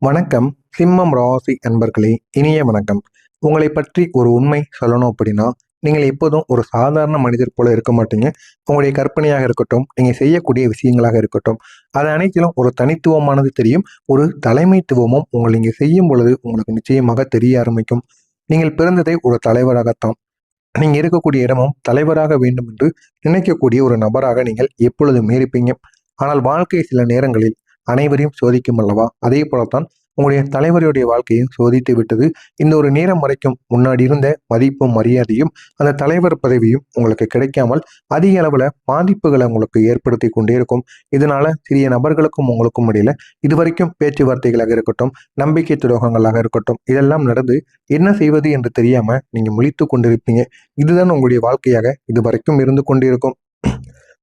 வணக்கம். சிம்மம் ராசி அன்பர்களே, இனிய வணக்கம். உங்களை பற்றி ஒரு உண்மை சொல்லணும் அப்படின்னா, நீங்கள் எப்போதும் ஒரு சாதாரண மனிதர் போல இருக்க மாட்டீங்க. உங்களுடைய கற்பனையாக இருக்கட்டும், நீங்க செய்யக்கூடிய விஷயங்களாக இருக்கட்டும், அது அனைத்திலும் ஒரு தனித்துவமானது தெரியும். ஒரு தலைமைத்துவமும் உங்களை நீங்க செய்யும் பொழுது உங்களுக்கு நிச்சயமாக தெரிய ஆரம்பிக்கும். நீங்கள் பிறந்ததை ஒரு தலைவராகத்தான். நீங்க இருக்கக்கூடிய இடமும் தலைவராக வேண்டும் என்று நினைக்கக்கூடிய ஒரு நபராக நீங்கள் எப்பொழுதுமே இருப்பீங்க. ஆனால் வாழ்க்கை சில நேரங்களில் அனைவரையும் சோதிக்கும் அல்லவா? அதே போலத்தான் உங்களுடைய தலைவருடைய வாழ்க்கையும் சோதித்து விட்டது. இந்த ஒரு நேரம் வரைக்கும் முன்னாடி இருந்த மதிப்பும் மரியாதையும் அந்த தலைவர் பதவியும் உங்களுக்கு கிடைக்காமல் அதிக அளவுல பாதிப்புகளை உங்களுக்கு ஏற்படுத்தி கொண்டே இருக்கும். இதனால சிறிய நபர்களுக்கும் உங்களுக்கும் இடையில இதுவரைக்கும் பேச்சுவார்த்தைகளாக இருக்கட்டும், நம்பிக்கை துரோகங்களாக இருக்கட்டும், இதெல்லாம் நடந்து என்ன செய்வது என்று தெரியாம நீங்க முழித்து கொண்டிருப்பீங்க. இதுதான் உங்களுடைய வாழ்க்கையாக இதுவரைக்கும் இருந்து கொண்டிருக்கும்.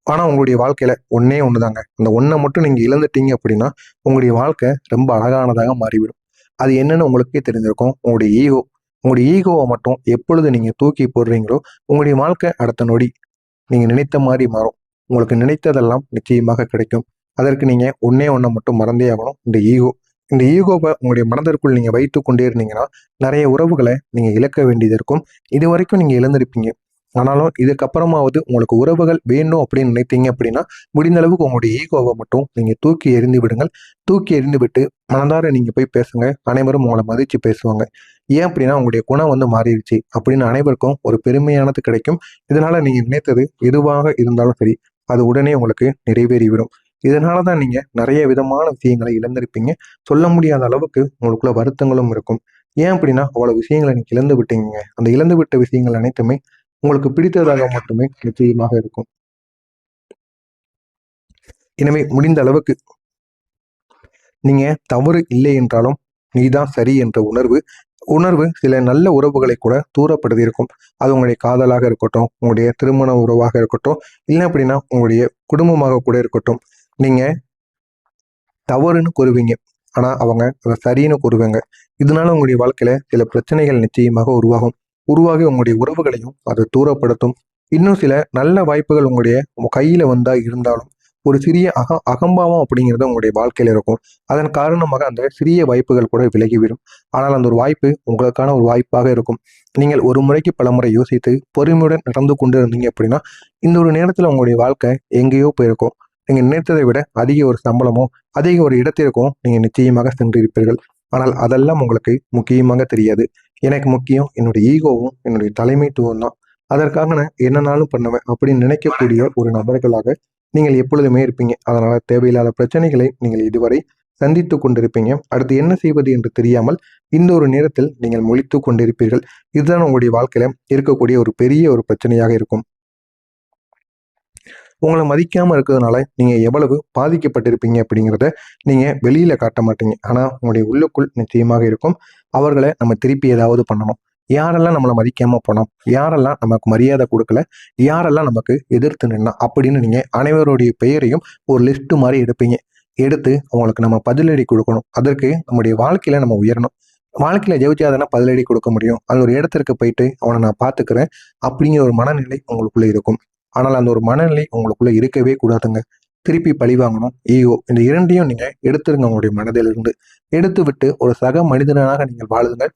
ஆனா உங்களுடைய வாழ்க்கையில ஒண்ணே ஒண்ணுதாங்க. அந்த ஒண்ண மட்டும் நீங்க இழந்துட்டீங்க அப்படின்னா, உங்களுடைய வாழ்க்கை ரொம்ப அழகானதாக மாறிவிடும். அது என்னன்னு உங்களுக்கே தெரிஞ்சிருக்கும். உங்களுடைய ஈகோ. உங்களுடைய ஈகோவ மட்டும் எப்பொழுது நீங்க தூக்கி போடுறீங்களோ, உங்களுடைய வாழ்க்கை அடுத்த நொடி நீங்க நினைத்த மாரி மாறும். உங்களுக்கு நினைத்ததெல்லாம் நிச்சயமாக கிடைக்கும். அதற்கு நீங்க ஒண்ணே ஒண்ண மட்டும் மறந்தே ஆகணும். இந்த ஈகோ. இந்த ஈகோவ உங்களுடைய மனதிற்குள் நீங்க வைத்துக் கொண்டே இருந்தீங்கன்னா, நெறைய உறவுகள நீங்க இழக்க வேண்டியது இருக்கும். இதுவரைக்கும் நீங்க இழந்திருப்பீங்க. ஆனாலும் இதுக்கப்புறமாவது உங்களுக்கு உறவுகள் வேண்டும் அப்படின்னு நினைத்தீங்க அப்படின்னா, முடிந்த அளவுக்கு உங்களுடைய ஈகோவை மட்டும் நீங்க தூக்கி எறிந்து விடுங்கள். தூக்கி எறிந்து விட்டு மனதார நீங்க போய் பேசுங்க. அனைவரும் உங்களை மதிச்சு பேசுவாங்க. ஏன் அப்படின்னா உங்களுடைய குணம் மாறிடுச்சு அப்படின்னு அனைவருக்கும் ஒரு பெருமையானது கிடைக்கும். இதனால நீங்க நினைத்தது எதுவாக இருந்தாலும் சரி, அது உடனே உங்களுக்கு நிறைவேறிவிடும். இதனால தான் நீங்க நிறைய விதமான விஷயங்களை இழந்திருப்பீங்க. சொல்ல முடியாத அளவுக்கு உங்களுக்குள்ள வருத்தங்களும் இருக்கும். ஏன் அப்படின்னா அவ்வளவு விஷயங்களை நீங்க இழந்து விட்டீங்க. அந்த இழந்து விட்ட விஷயங்கள் அனைத்துமே உங்களுக்கு பிடித்ததாக மட்டுமே நிச்சயமாக இருக்கும். எனவே முடிந்த அளவுக்கு நீங்க தவறு இல்லை என்றாலும் நீதான் சரி என்ற உணர்வு உணர்வு சில நல்ல உறவுகளை கூட தூரப்படுத்தி இருக்கும். அது உங்களுடைய காதலாக இருக்கட்டும், உங்களுடைய திருமண உறவாக இருக்கட்டும், இல்லை அப்படின்னா உங்களுடைய குடும்பமாக கூட இருக்கட்டும். நீங்க தவறுன்னு கூறுவீங்க. ஆனா அவங்க அதை சரின்னு கூறுவாங்க. இதனால உங்களுடைய வாழ்க்கையில சில பிரச்சனைகள் நிச்சயமாக உருவாகும். உருவாகி உங்களுடைய உறவுகளையும் அது தூரப்படுத்தும். இன்னும் சில நல்ல வாய்ப்புகள் உங்களுடைய கையில வந்தா இருந்தாலும் ஒரு சிறிய அகம்பாவம் அப்படிங்கிறது உங்களுடைய வாழ்க்கையில இருக்கும். அதன் காரணமாக அந்த சிறிய வாய்ப்புகள் கூட விலகிவிடும். ஆனால் அந்த ஒரு வாய்ப்பு உங்களுக்கான ஒரு வாய்ப்பாக இருக்கும். நீங்கள் ஒரு முறைக்கு பல முறை யோசித்து பொறுமையுடன் நடந்து கொண்டு இருந்தீங்க அப்படின்னா, இந்த ஒரு நேரத்துல உங்களுடைய வாழ்க்கை எங்கேயோ போயிருக்கும். நீங்க நினைத்ததை விட அதிக ஒரு சம்பளமோ, அதிக ஒரு இடத்திற்கும் நீங்க நிச்சயமாக சென்றிருப்பீர்கள். ஆனால் அதெல்லாம் உங்களுக்கு முக்கியமாக தெரியாது. எனக்கு முக்கியம் என்னுடைய ஈகோவும், என்னுடைய தலைமைத்துவம் தான். அதற்காக நான் என்னனாலும் பண்ணுவேன் அப்படின்னு நினைக்கக்கூடிய ஒரு நபர்களாக நீங்கள் எப்பொழுதுமே இருப்பீங்க. அதனால தேவையில்லாத பிரச்சனைகளை நீங்கள் இதுவரை சந்தித்துக் கொண்டிருப்பீங்க. அடுத்து என்ன செய்வது என்று தெரியாமல் இந்த ஒரு நேரத்தில் நீங்கள் முழித்துக் கொண்டிருப்பீர்கள். இதுதான் உங்களுடைய வாழ்க்கையில இருக்கக்கூடிய ஒரு பெரிய ஒரு பிரச்சனையாக இருக்கும். உங்களை மதிக்காம இருக்கிறதுனால நீங்க எவ்வளவு பாதிக்கப்பட்டிருப்பீங்க அப்படிங்கிறத நீங்க வெளியில காட்ட மாட்டீங்க. ஆனா உங்களுடைய உள்ளுக்குள் நிச்சயமாக இருக்கும். அவர்களை நம்ம திருப்பி ஏதாவது பண்ணணும். யாரெல்லாம் நம்மளை மதிக்காம போனோம், யாரெல்லாம் நமக்கு மரியாதை கொடுக்கல, யாரெல்லாம் நமக்கு எதிர்த்து நின்னா அப்படின்னு நீங்க அனைவருடைய பெயரையும் ஒரு லிஸ்ட் மாதிரி எடுப்பீங்க. எடுத்து அவங்களுக்கு நம்ம பதிலடி கொடுக்கணும். அதற்கு நம்முடைய வாழ்க்கையில நம்ம உயரணும். வாழ்க்கையில ஜெயிச்சாதானே பதிலடி கொடுக்க முடியும். அந்த ஒரு இடத்திற்கு போயிட்டு அவனை நான் பார்த்துக்கிறேன் அப்படிங்கிற ஒரு மனநிலை உங்களுக்குள்ள இருக்கும். ஆனால் அந்த ஒரு மனநிலை உங்களுக்குள்ள இருக்கவே கூடாதுங்க. திருப்பி பழி வாங்கணும், ஈகோ இந்த இரண்டையும் நீங்க எடுத்துருங்க உங்களுடைய மனதிலிருந்து. எடுத்து விட்டு ஒரு சக மனிதனாக நீங்கள் வாழுங்க.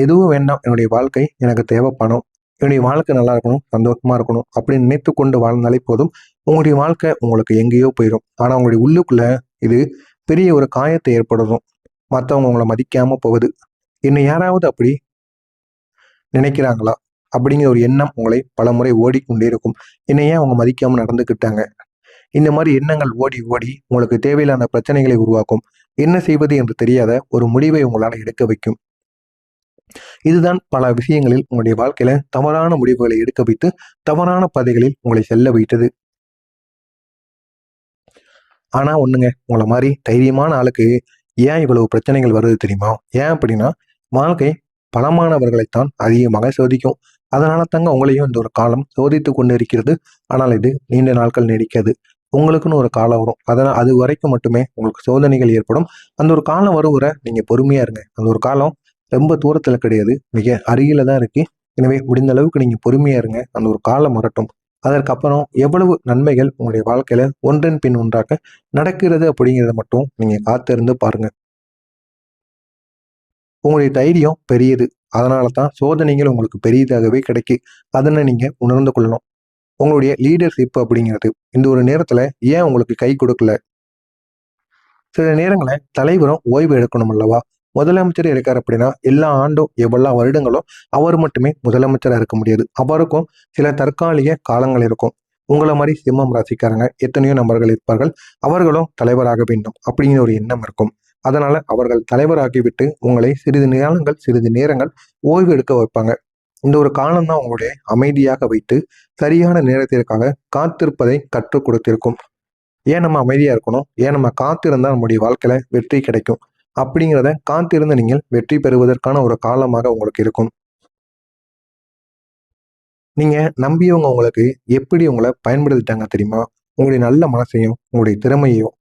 எதுவும் வேண்டாம், என்னுடைய வாழ்க்கை எனக்கு தேவை பணம். என்னுடைய வாழ்க்கை நல்லா இருக்கணும், சந்தோஷமா இருக்கணும் அப்படின்னு நினைத்து கொண்டு வாழ்ந்தாலே போதும். உங்களுடைய வாழ்க்கை உங்களுக்கு எங்கேயோ போயிடும். ஆனா உங்களுடைய உள்ளுக்குள்ள இது பெரிய ஒரு காயத்தை ஏற்படுத்தும். மற்றவங்க உங்களை மதிக்காம போகுது. என்னை யாராவது அப்படி நினைக்கிறாங்களா அப்படிங்கிற ஒரு எண்ணம் உங்களை பலமுறை ஓடிக்கொண்டே இருக்கும். என்னை ஏன் அவங்க மதிக்காம நடந்துக்கிட்டாங்க? இந்த மாதிரி எண்ணங்கள் ஓடி ஓடி உங்களுக்கு தேவையில்லாத பிரச்சனைகளை உருவாக்கும். என்ன செய்வது என்று தெரியாத ஒரு முடிவை உங்களால் எடுக்க வைக்கும். இதுதான் பல விஷயங்களில் உங்களுடைய வாழ்க்கையில தவறான முடிவுகளை எடுக்க வைத்து தவறான பாதைகளில் உங்களை செல்ல வைத்தது. ஆனா ஒண்ணுங்க, உங்களை மாதிரி தைரியமான ஆளுக்கு ஏன் இவ்வளவு பிரச்சனைகள் வருது தெரியுமா? ஏன் அப்படின்னா, வாழ்க்கை பலமானவர்களைத்தான் அதிகமாக சோதிக்கும். அதனால தாங்க உங்களையும் இந்த ஒரு காலம் சோதித்து கொண்டு இருக்கிறது. ஆனால் இது நீண்ட நாட்கள் நீடிக்காது. உங்களுக்குன்னு ஒரு காலம் வரும். அதனால் அது வரைக்கும் மட்டுமே உங்களுக்கு சோதனைகள் ஏற்படும். அந்த ஒரு காலம் வரும் வரை நீங்க பொறுமையா இருங்க. அந்த ஒரு காலம் ரொம்ப தூரத்துல கிடையாது. மிக அருகில தான் இருக்கு. எனவே முடிந்த அளவுக்கு நீங்க பொறுமையா இருங்க. அந்த ஒரு காலம் வரட்டும். அதற்கப்புறம் எவ்வளவு நன்மைகள் உங்களுடைய வாழ்க்கையில ஒன்றன் பின் ஒன்றாக நடக்கிறது அப்படிங்கிறத மட்டும் நீங்க காத்திருந்து பாருங்க. உங்களுடைய தைரியம் பெரியது. அதனால தான் சோதனைகள் உங்களுக்கு பெரியதாகவே கிடைக்கு. அதனை நீங்க உணர்ந்து கொள்ளணும். உங்களுடைய லீடர்ஷிப் அப்படிங்கிறது இந்த ஒரு நேரத்துல ஏன் உங்களுக்கு கை கொடுக்கல? சில நேரங்கள தலைவரும் ஓய்வு எடுக்கணும் அல்லவா? முதலமைச்சர் இருக்காரு அப்படின்னா, எல்லா ஆண்டும் எவ்வளோ வருடங்களும் அவர் மட்டுமே முதலமைச்சரா இருக்க முடியாது. அவருக்கும் சில தற்காலிக காலங்கள் இருக்கும். உங்கள மாரி சிம்மம் ராசிக்காரங்க எத்தனையோ நபர்கள் இருப்பார்கள். அவர்களும் தலைவராக வேண்டும் அப்படிங்கிற ஒரு எண்ணம் இருக்கும். அதனால அவர்கள் தலைவராகிவிட்டு உங்களை சிறிது நேரங்கள், சிறிது நேரங்கள் ஓய்வு எடுக்க வைப்பாங்க. இந்த ஒரு காலம் தான் உங்களுடைய அமைதியாக வைத்து சரியான நேரத்திற்காக காத்திருப்பதை கற்றுக் கொடுத்திருக்கும். ஏன் நம்ம அமைதியா இருக்கணும்? ஏன் நம்ம காத்திருந்தா நம்முடைய வாழ்க்கையில வெற்றி கிடைக்கும்? அப்படிங்கிறத காத்திருந்து நீங்கள் வெற்றி பெறுவதற்கான ஒரு காலமாக உங்களுக்கு இருக்கும். நீங்க நம்பியவங்க உங்களுக்கு எப்படி உங்கள பயன்படுத்திட்டாங்க தெரியுமா? உங்களுடைய நல்ல மனசையும், உங்களுடைய திறமையையும்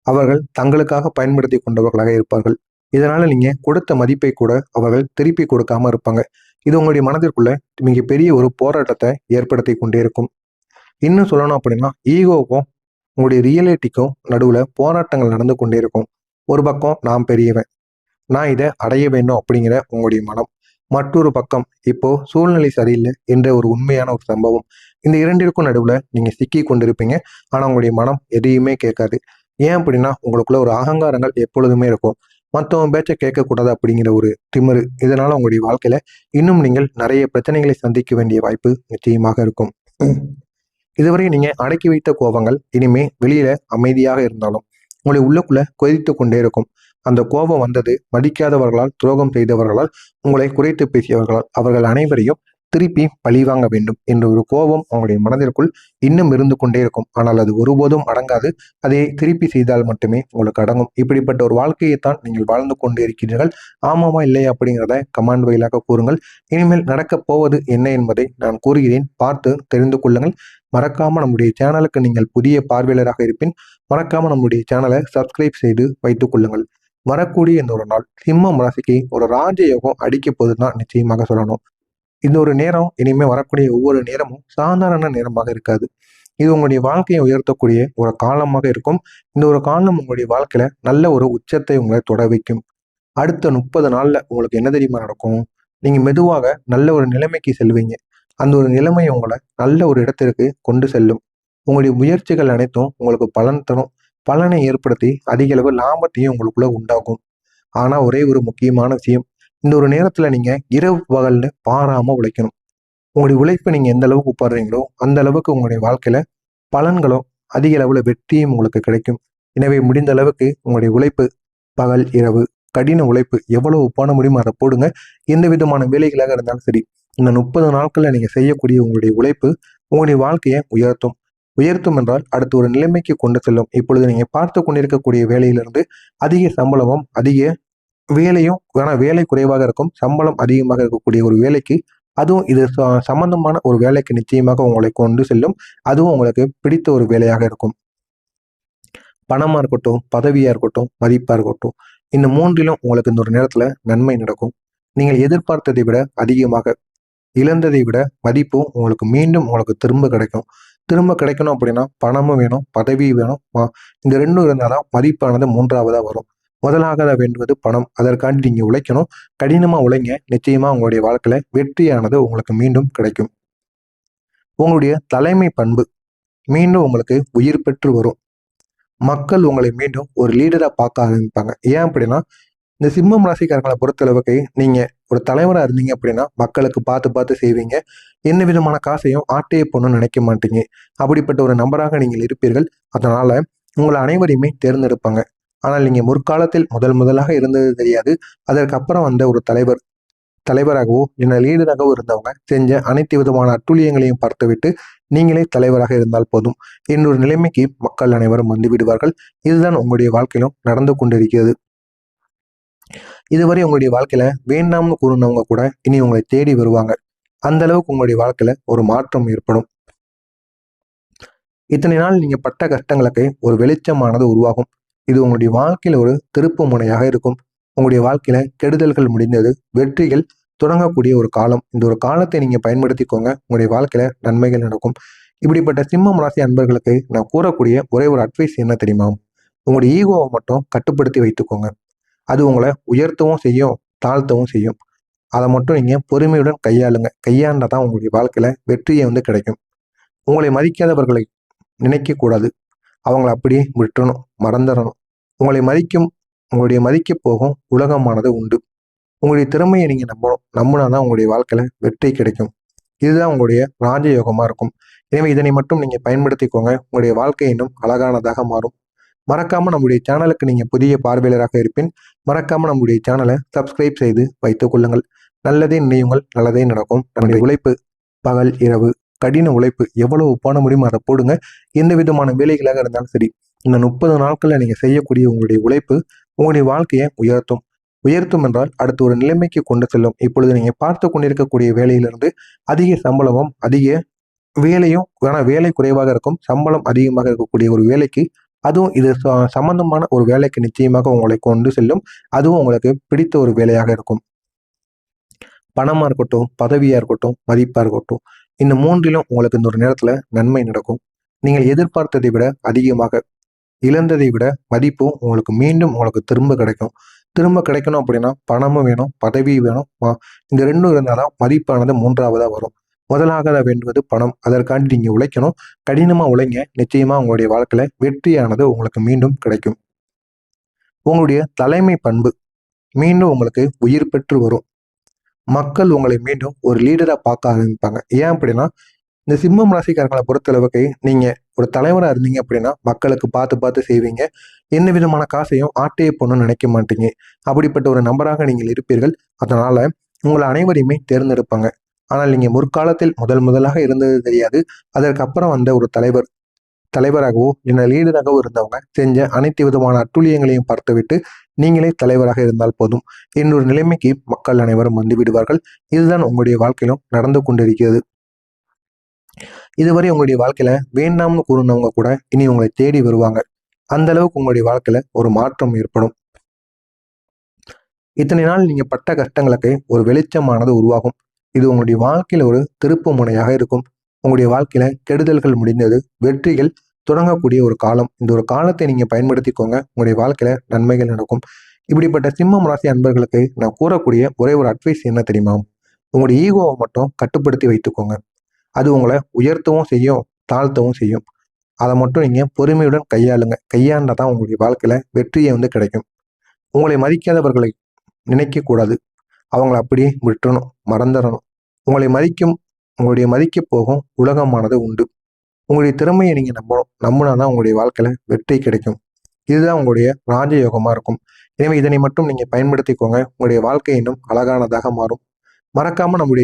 அவர்கள் தங்களுக்காக பயன்படுத்தி கொண்டவர்களாக இருப்பார்கள். இதனால நீங்க கொடுத்த மதிப்பை கூட அவர்கள் திருப்பி கொடுக்காம இருப்பாங்க. இது உங்களுடைய மனதிற்குள்ள மிகப்பெரிய ஒரு போராட்டத்தை ஏற்படுத்தி கொண்டே இருக்கும். இன்னும் சொல்லணும் அப்படின்னா, ஈகோவுக்கும் உங்களுடைய ரியாலிட்டிக்கும் நடுவுல போராட்டங்கள் நடந்து கொண்டே இருக்கும். ஒரு பக்கம் நான் பெரியவன், நான் இதை அடைய வேண்டும் அப்படிங்கிற உங்களுடைய மனம். மற்றொரு பக்கம் இப்போ சூழ்நிலை சரியில்லை என்ற ஒரு உண்மையான ஒரு சம்பவம். இந்த இரண்டிற்கும் நடுவுல நீங்க சிக்கி கொண்டிருப்பீங்க. ஆனா உங்களுடைய மனம் எதையுமே கேட்காது. ஏன் அப்படின்னா உங்களுக்குள்ள ஒரு அகங்காரங்கள் எப்பொழுதுமே இருக்கும். மற்றவன் பேச்ச கேட்கக்கூடாது அப்படிங்கிற ஒரு திமிரு. இதனால உங்களுடைய வாழ்க்கையில இன்னும் நீங்கள் நிறைய பிரச்சனைகளை சந்திக்க வேண்டிய வாய்ப்பு நிச்சயமாக இருக்கும். இதுவரை நீங்க அடக்கி வைத்த கோபங்கள் இனிமே வெளியில அமைதியாக இருந்தாலும் உங்களை உள்ளுக்குள்ள கொதித்து கொண்டே இருக்கும். அந்த கோபம் வந்தது மதிக்காதவர்களால், துரோகம் செய்தவர்களால், உங்களை குறைத்து பேசியவர்களால், அவர்கள் அனைவரையும் திருப்பி பழிவாங்க வேண்டும் என்ற ஒரு கோபம் உங்களுடைய மனதிற்குள் இன்னும் இருந்து கொண்டே இருக்கும். ஆனால் அது ஒருபோதும் அடங்காது. அதை திருப்பி செய்தால் மட்டுமே உங்களுக்கு அடங்கும். இப்படிப்பட்ட ஒரு வாழ்க்கையைத்தான் நீங்கள் வாழ்ந்து கொண்டு இருக்கிறீர்கள். ஆமாமா இல்லையா அப்படிங்கிறத கமெண்ட் வாயிலாக கூறுங்கள். இனிமேல் நடக்கப் போவது என்ன என்பதை நான் கூறுகிறேன். பார்த்து தெரிந்து கொள்ளுங்கள். மறக்காம நம்முடைய சேனலுக்கு நீங்கள் புதிய பார்வையாளராக இருப்பின் மறக்காம நம்முடைய சேனலை சப்ஸ்கிரைப் செய்து வைத்துக் கொள்ளுங்கள். வரக்கூடிய இந்த ஒரு நாள் சிம்மம் ராசிக்கு ஒரு ராஜயோகம் அடிக்க போகுதுதான் நிச்சயமாக சொல்லணும். இந்த ஒரு நேரம் இனிமே வரக்கூடிய ஒவ்வொரு நேரமும் சாதாரண நேரமாக இருக்காது. இது உங்களுடைய வாழ்க்கையை உயர்த்தக்கூடிய ஒரு காலமாக இருக்கும். இந்த ஒரு காலம் உங்களுடைய வாழ்க்கையில நல்ல ஒரு உச்சத்தை உங்களை தொட வைக்கும். அடுத்த 30 நாள்ல உங்களுக்கு என்ன தெரியுமா நடக்கும்? நீங்க மெதுவாக நல்ல ஒரு நிலைமைக்கு செல்வீங்க. அந்த ஒரு நிலைமை உங்களை நல்ல ஒரு இடத்திற்கு கொண்டு செல்லும். உங்களுடைய முயற்சிகள் அனைத்தும் உங்களுக்கு பலன் தரும். பலனை ஏற்படுத்தி அதிக அளவு லாபத்தையும் உங்களுக்குள்ள உண்டாகும். ஆனா ஒரே ஒரு முக்கியமான விஷயம், இந்த ஒரு நேரத்துல நீங்க இரவு பகல்னு பாராம உழைக்கணும். உங்களுடைய உழைப்பை நீங்க எந்த அளவுக்கு உட்படுறீங்களோ அந்த அளவுக்கு உங்களுடைய வாழ்க்கையில பலன்களும் அதிக அளவுல வெற்றியும் உங்களுக்கு கிடைக்கும். எனவே முடிந்த அளவுக்கு உங்களுடைய உழைப்பு பகல் இரவு கடின உழைப்பு எவ்வளவு பண்ண முடியுமோ அதை போடுங்க. எந்த விதமான வேலைகளாக இருந்தாலும் சரி, இந்த 30 நாட்கள்ல நீங்க செய்யக்கூடிய உங்களுடைய உழைப்பு உங்களுடைய வாழ்க்கையை உயர்த்தும். உயர்த்தும் என்றால் அடுத்த ஒரு நிலைமைக்கு கொண்டு செல்லும். இப்பொழுது நீங்க பார்த்து கொண்டிருக்கக்கூடிய வேலையிலிருந்து அதிக சம்பளமும் அதிக வேலையும், ஆனா வேலை குறைவாக இருக்கும், சம்பளம் அதிகமாக இருக்கக்கூடிய ஒரு வேலைக்கு, அதுவும் இது சம்பந்தமான ஒரு வேலைக்கு நிச்சயமாக உங்களை கொண்டு செல்லும். அதுவும் உங்களுக்கு பிடித்த ஒரு வேலையாக இருக்கும். பணமா இருக்கட்டும், பதவியா இருக்கட்டும், மதிப்பா இருக்கட்டும், இந்த மூன்றிலும் உங்களுக்கு இந்த ஒரு நேரத்துல நன்மை நடக்கும். நீங்கள் எதிர்பார்த்ததை விட அதிகமாக, இழந்ததை விட மதிப்பும் உங்களுக்கு மீண்டும் உங்களுக்கு திரும்ப கிடைக்கும். திரும்ப கிடைக்கணும் அப்படின்னா பணமும் வேணும், பதவி வேணும். இந்த ரெண்டும் இருந்தாதான் மதிப்பானது மூன்றாவதா வரும். முதலாக வேண்டுவது பணம். அதற்காண்டி நீங்க உழைக்கணும். கடினமா உழைங்க. நிச்சயமா உங்களுடைய வாழ்க்கையில வெற்றியானது உங்களுக்கு மீண்டும் கிடைக்கும். உங்களுடைய தலைமை பண்பு மீண்டும் உங்களுக்கு உயிர் பெற்று வரும். மக்கள் உங்களை மீண்டும் ஒரு லீடரா பார்க்க ஆரம்பிப்பாங்க. ஏன் அப்படின்னா, இந்த சிம்மம் ராசிக்காரங்களை பொறுத்தளவுக்கு நீங்க ஒரு தலைவரா இருந்தீங்க அப்படின்னா மக்களுக்கு பார்த்து பார்த்து செய்வீங்க. எந்த விதமான காசையும் ஆட்டையை போடணும்னு நினைக்க மாட்டீங்க. அப்படிப்பட்ட ஒரு நபராக நீங்கள் இருப்பீர்கள். அதனால உங்களை அனைவரையுமே தேர்ந்தெடுப்பாங்க. ஆனால் நீங்க முற்காலத்தில் முதலாக இருந்தது தெரியாது. அதற்கு அப்புறம் வந்த ஒரு தலைவராகவோ இல்ல லீடராகவோ இருந்தவங்க செஞ்ச அனைத்து விதமான அட்டூழியங்களையும் பார்த்துவிட்டு நீங்களே தலைவராக இருந்தால் போதும் என்னொரு நிலைமைக்கு மக்கள் அனைவரும் வந்து விடுவார்கள். இதுதான் உங்களுடைய வாழ்க்கையிலும் நடந்து கொண்டிருக்கிறது. இதுவரை உங்களுடைய வாழ்க்கையில வேண்டாம்னு கூறினவங்க கூட இனி உங்களை தேடி வருவாங்க. அந்த அளவுக்கு உங்களுடைய வாழ்க்கையில ஒரு மாற்றம் ஏற்படும். இத்தனை நாள் நீங்க பட்ட கஷ்டங்களுக்கு ஒரு வெளிச்சமானது உருவாகும். இது உங்களுடைய வாழ்க்கையில ஒரு திருப்பு முனையாக இருக்கும். உங்களுடைய வாழ்க்கையில கெடுதல்கள் முடிந்தது, வெற்றிகள் தொடங்கக்கூடிய ஒரு காலம். இந்த ஒரு காலத்தை நீங்க பயன்படுத்திக்கோங்க. உங்களுடைய வாழ்க்கையில நன்மைகள் நடக்கும். இப்படிப்பட்ட சிம்மம் ராசி அன்பர்களுக்கு நான் கூறக்கூடிய ஒரே ஒரு அட்வைஸ் என்ன தெரியுமா? உங்களுடைய ஈகோவை மட்டும் கட்டுப்படுத்தி வைத்துக்கோங்க. அது உங்களை உயர்த்தவும் செய்யும், தாழ்த்தவும் செய்யும். அதை மட்டும் நீங்கள் பொறுமையுடன் கையாளுங்க. கையாண்டால் தான் உங்களுடைய வாழ்க்கையில் வெற்றியை கிடைக்கும். உங்களை மதிக்காதவர்களை நினைக்கக்கூடாது. அவங்கள அப்படியே விட்டுறணும், மறந்துடணும். உங்களை மதிக்கும் உங்களுடைய மதிக்க போகும் உலகமானது உண்டு. உங்களுடைய திறமையை நீங்கள் நம்பணும். நம்பினா தான் உங்களுடைய வாழ்க்கையில் வெற்றி கிடைக்கும். இதுதான் உங்களுடைய ராஜயோகமாக இருக்கும். எனவே இதனை மட்டும் நீங்கள் பயன்படுத்திக்கோங்க. உங்களுடைய வாழ்க்கை இன்னும் அழகானதாக மாறும். மறக்காமல் நம்முடைய சேனலுக்கு நீங்கள் புதிய பார்வையாளராக இருப்பின் மறக்காமல் நம்முடைய சேனலை சப்ஸ்கிரைப் செய்து வைத்துக் கொள்ளுங்கள். நல்லதே நினையுங்கள், நல்லதே நடக்கும். நம்முடைய உழைப்பு பகல் இரவு கடின உழைப்பு எவ்வளவு பண்ண முடியுமோ அதை போடுங்க. எந்த விதமான வேலைகளாக இருந்தாலும் சரி, இந்த 30 நாட்களில் நீங்கள் செய்யக்கூடிய உங்களுடைய உழைப்பு உங்களுடைய வாழ்க்கையை உயர்த்தும் என்றால் அடுத்த ஒரு நிலைமைக்கு கொண்டு செல்லும். இப்பொழுது நீங்கள் பார்த்து கொண்டிருக்கக்கூடிய வேலையிலிருந்து அதிக சம்பளமும் அதிக வேலையும், ஆனால் வேலை குறைவாக இருக்கும், சம்பளம் அதிகமாக இருக்கக்கூடிய ஒரு வேலைக்கு, அதுவும் இது சம்பந்தமான ஒரு வேலைக்கு நிச்சயமாக உங்களை கொண்டு செல்லும். அதுவும் உங்களுக்கு பிடித்த ஒரு வேலையாக இருக்கும். பணமாக இருக்கட்டும், பதவியாக இருக்கட்டும், மதிப்பாக இருக்கட்டும், இந்த மூன்றிலும் உங்களுக்கு இந்த ஒரு நேரத்தில் நன்மை நடக்கும். நீங்கள் எதிர்பார்த்ததை விட அதிகமாக, இழந்ததை விட மதிப்பும் உங்களுக்கு மீண்டும் உங்களுக்கு திரும்ப கிடைக்கும். திரும்ப கிடைக்கணும் அப்படின்னா பணமும் வேணும், பதவி வேணும். இந்த ரெண்டும் இருந்தால் தான் மதிப்பானது மூன்றாவதாக வரும். முதலாக வேண்டுவது பணம். அதற்காண்டி நீங்கள் உழைக்கணும். கடினமாக உழைங்க. நிச்சயமாக உங்களுடைய வாழ்க்கையில் வெற்றியானது உங்களுக்கு மீண்டும் கிடைக்கும். உங்களுடைய தலைமை பண்பு மீண்டும் உங்களுக்கு உயிர் பெற்று வரும். மக்கள் உங்களை மீண்டும் ஒரு லீடராக பார்க்க ஆரம்பிப்பாங்க. ஏன் அப்படின்னா, இந்த சிம்மம் ராசிக்காரர்களை பொறுத்தளவுக்கு நீங்கள் ஒரு தலைவராக இருந்தீங்க அப்படின்னா மக்களுக்கு பார்த்து பார்த்து செய்வீங்க. எந்த விதமான காசையும் ஆட்டையை போடணும்னு நினைக்க மாட்டீங்க. அப்படிப்பட்ட ஒரு நபராக நீங்கள் இருப்பீர்கள். அதனால உங்களை அனைவரையுமே தேர்ந்தெடுப்பாங்க. ஆனால் நீங்கள் முற்காலத்தில் முதலாக இருந்தது தெரியாது. அதற்கப்புறம் வந்த ஒரு தலைவராகவோ இல்லை லீடராகவோ இருந்தவங்க செஞ்ச அனைத்து விதமான அட்டூழியங்களையும் பார்த்துவிட்டு நீங்களே தலைவராக இருந்தால் போதும் இன்னொரு நிலைமைக்கு மக்கள் அனைவரும் வந்து விடுவார்கள். இதுதான் உங்களுடைய வாழ்க்கையிலும் நடந்து கொண்டிருக்கிறது. இதுவரை உங்களுடைய வாழ்க்கையில வேண்டாம்னு கூறினவங்க கூட இனி உங்களை தேடி வருவாங்க. அந்த அளவுக்கு உங்களுடைய வாழ்க்கையில ஒரு மாற்றம் ஏற்படும். இத்தனை நாள் நீங்க பட்ட கஷ்டங்களுக்கு ஒரு வெளிச்சமானது உருவாகும். இது உங்களுடைய வாழ்க்கையில ஒரு திருப்பு முனையாக இருக்கும். உங்களுடைய வாழ்க்கையில கெடுதல்கள் முடிந்தது, வெற்றிகள் தொடங்கக்கூடிய ஒரு காலம். இந்த ஒரு காலத்தை நீங்க பயன்படுத்திக்கோங்க. உங்களுடைய வாழ்க்கையில நன்மைகள் நடக்கும். இப்படிப்பட்ட சிம்மம் ராசி அன்பர்களுக்கு நான் கூறக்கூடிய ஒரே ஒரு அட்வைஸ் என்ன தெரியுமா? உங்களுடைய ஈகோவை மட்டும் கட்டுப்படுத்தி வைத்துக்கோங்க. அது உங்களை உயர்த்தவும் செய்யும், தாழ்த்தவும் செய்யும். அதை மட்டும் நீங்க பொறுமையுடன் கையாளுங்க. கையாண்டா தான் உங்களுடைய வாழ்க்கையில வெற்றியை கிடைக்கும். உங்களை மதிக்காதவர்களை நினைக்கக்கூடாது. அவங்கள அப்படியே விட்டுறணும், மறந்துடணும். உங்களை உங்களுடைய மதிக்க போகும் உலகமானது உண்டு. உங்களுடைய திறமையை நீங்க நம்பணும். நம்பினாதான் உங்களுடைய வாழ்க்கையில வெற்றி கிடைக்கும். இதுதான் உங்களுடைய ராஜயோகமா இருக்கும். எனவே இதனை மட்டும் நீங்க பயன்படுத்திக்கோங்க. உங்களுடைய வாழ்க்கை இன்னும் அழகானதாக மாறும். மறக்காம நம்முடைய